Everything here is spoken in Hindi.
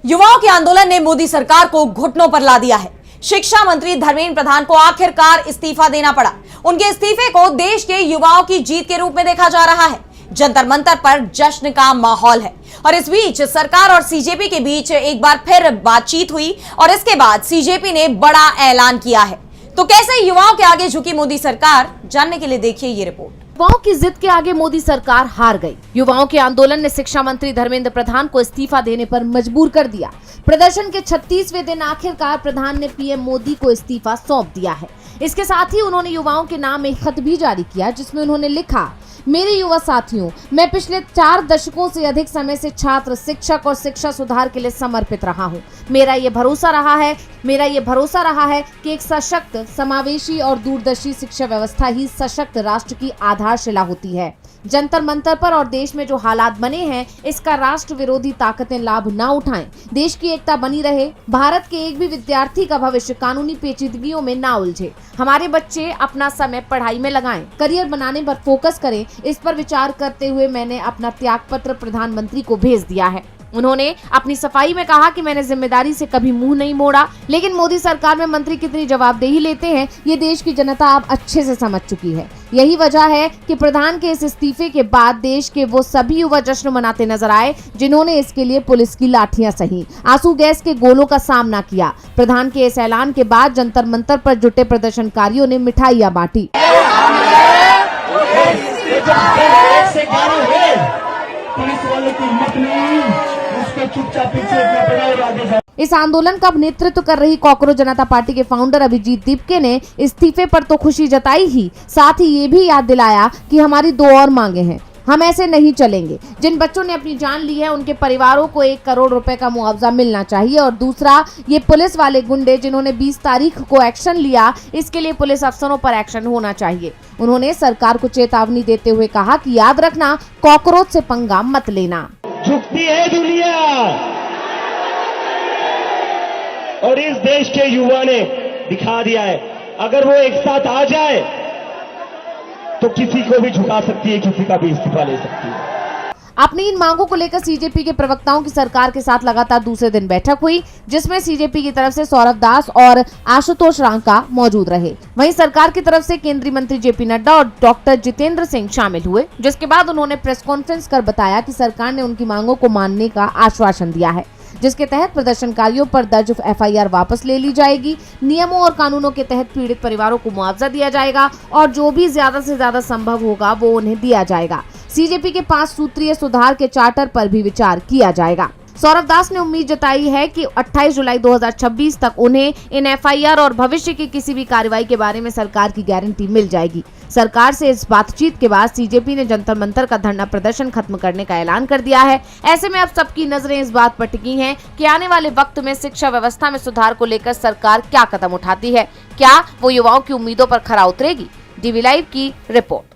युवाओं के आंदोलन ने मोदी सरकार को घुटनों पर ला दिया है। शिक्षा मंत्री धर्मेंद्र प्रधान को आखिरकार इस्तीफा देना पड़ा। उनके इस्तीफे को देश के युवाओं की जीत के रूप में देखा जा रहा है। जंतर मंतर पर जश्न का माहौल है और इस बीच सरकार और सीजेपी के बीच एक बार फिर बातचीत हुई और इसके बाद सीजेपी ने बड़ा ऐलान किया है। तो कैसे युवाओं के आगे झुकी मोदी सरकार, जानने के लिए देखिए ये रिपोर्ट। युवाओं की जिद के आगे मोदी सरकार हार गई। युवाओं के आंदोलन ने शिक्षा मंत्री धर्मेंद्र प्रधान को इस्तीफा देने पर मजबूर कर दिया। प्रदर्शन के 36वें दिन आखिरकार प्रधान ने पीएम मोदी को इस्तीफा सौंप दिया है। इसके साथ ही उन्होंने युवाओं के नाम एक खत भी जारी किया, जिसमें उन्होंने लिखा, मेरे युवा साथियों, मैं पिछले 4 दशकों से अधिक समय से छात्र, शिक्षक और शिक्षा सुधार के लिए समर्पित रहा हूं। मेरा ये भरोसा रहा है कि एक सशक्त, समावेशी और दूरदर्शी शिक्षा व्यवस्था ही सशक्त राष्ट्र की आधारशिला होती है। जंतर मंतर पर और देश में जो हालात बने हैं, इसका राष्ट्र विरोधी ताकतें लाभ न उठाएं। देश की एकता बनी रहे। भारत के एक भी विद्यार्थी का भविष्य कानूनी पेचीदगियों में ना उलझे। हमारे बच्चे अपना समय पढ़ाई में लगाएं, करियर बनाने पर फोकस करें। इस पर विचार करते हुए मैंने अपना त्यागपत्र प्रधानमंत्री को भेज दिया है। उन्होंने अपनी सफाई में कहा कि मैंने जिम्मेदारी से कभी मुंह नहीं मोड़ा, लेकिन मोदी सरकार में मंत्री कितनी जवाबदेही लेते हैं, ये देश की जनता अब अच्छे से समझ चुकी है। यही वजह है कि प्रधान के इस इस्तीफे के बाद देश के वो सभी युवा जश्न मनाते नजर आए, जिन्होंने इसके लिए पुलिस की लाठियां सही, आंसू गैस के गोलों का सामना किया। प्रधान के इस ऐलान के बाद जंतर मंतर पर जुटे प्रदर्शनकारियों ने मिठाइयां बांटी। इस आंदोलन का नेतृत्व कर रही कॉकरोच जनता पार्टी के फाउंडर अभिजीत दीपके ने इस्तीफे पर तो खुशी जताई ही, साथ ही ये भी याद दिलाया कि हमारी 2 और मांगे हैं। हम ऐसे नहीं चलेंगे। जिन बच्चों ने अपनी जान ली है, उनके परिवारों को 1 करोड़ रुपए का मुआवजा मिलना चाहिए। और दूसरा, ये पुलिस वाले गुंडे जिन्होंने 20 तारीख को एक्शन लिया, इसके लिए पुलिस अफसरों पर एक्शन होना चाहिए। उन्होंने सरकार को चेतावनी देते हुए कहा कि याद रखना, कॉकरोच से पंगा मत लेना। झुकती है दुनिया और इस देश के युवा ने दिखा दिया है, अगर वो एक साथ आ जाए तो किसी को भी झुका सकती है, किसी का भी इस्तीफा ले सकती है। अपनी इन मांगों को लेकर सीजेपी के प्रवक्ताओं की सरकार के साथ लगातार दूसरे दिन बैठक हुई, जिसमें सीजेपी की तरफ से सौरभ दास और आशुतोष रांका मौजूद रहे। वहीं सरकार की तरफ से केंद्रीय मंत्री जेपी नड्डा और डॉक्टर जितेंद्र सिंह शामिल हुए, जिसके बाद उन्होंने प्रेस कॉन्फ्रेंस कर बताया कि सरकार ने उनकी मांगों को मानने का आश्वासन दिया है, जिसके तहत प्रदर्शनकारियों पर दर्ज FIR वापस ले ली जाएगी। नियमों और कानूनों के तहत पीड़ित परिवारों को मुआवजा दिया जाएगा और जो भी ज्यादा से ज्यादा संभव होगा वो उन्हें दिया जाएगा। सीजेपी के 5 सूत्रीय सुधार के चार्टर पर भी विचार किया जाएगा। सौरभ दास ने उम्मीद जताई है कि 28 जुलाई 2026 तक उन्हें इन FIR और भविष्य की किसी भी कार्रवाई के बारे में सरकार की गारंटी मिल जाएगी। सरकार से इस बातचीत के बाद सीजेपी ने जंतर मंतर का धरना प्रदर्शन खत्म करने का ऐलान कर दिया है। ऐसे में अब सबकी नजरें इस बात पर टिकी हैं कि आने वाले वक्त में शिक्षा व्यवस्था में सुधार को लेकर सरकार क्या कदम उठाती है। क्या वो युवाओं की उम्मीदों पर खरा उतरेगी? DV लाइव की रिपोर्ट।